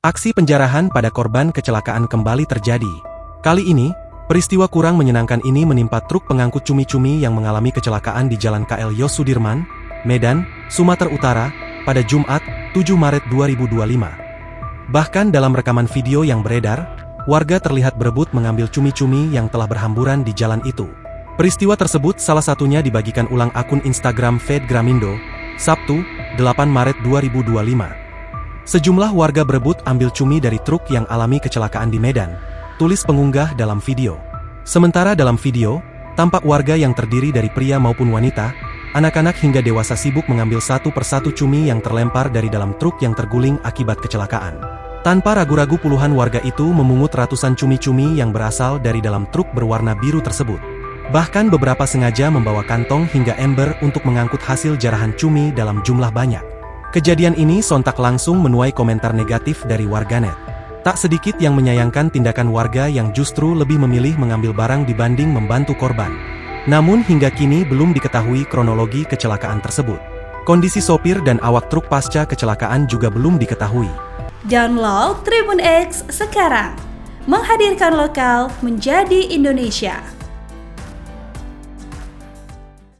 Aksi penjarahan pada korban kecelakaan kembali terjadi. Kali ini, peristiwa kurang menyenangkan ini menimpa truk pengangkut cumi-cumi yang mengalami kecelakaan di Jalan KL Yos Sudirman, Medan, Sumatera Utara, pada Jumat, 7 Maret 2025. Bahkan dalam rekaman video yang beredar, warga terlihat berebut mengambil cumi-cumi yang telah berhamburan di jalan itu. Peristiwa tersebut salah satunya dibagikan ulang akun Instagram Fed Gramindo, Sabtu, 8 Maret 2025. Sejumlah warga berebut ambil cumi dari truk yang alami kecelakaan di Medan, tulis pengunggah dalam video. Sementara dalam video, tampak warga yang terdiri dari pria maupun wanita, anak-anak hingga dewasa sibuk mengambil satu persatu cumi yang terlempar dari dalam truk yang terguling akibat kecelakaan. Tanpa ragu-ragu puluhan warga itu memungut ratusan cumi-cumi yang berasal dari dalam truk berwarna biru tersebut. Bahkan beberapa sengaja membawa kantong hingga ember untuk mengangkut hasil jarahan cumi dalam jumlah banyak. Kejadian ini sontak langsung menuai komentar negatif dari warganet. Tak sedikit yang menyayangkan tindakan warga yang justru lebih memilih mengambil barang dibanding membantu korban. Namun hingga kini belum diketahui kronologi kecelakaan tersebut. Kondisi sopir dan awak truk pasca kecelakaan juga belum diketahui. Download Tribun X sekarang, menghadirkan lokal menjadi Indonesia.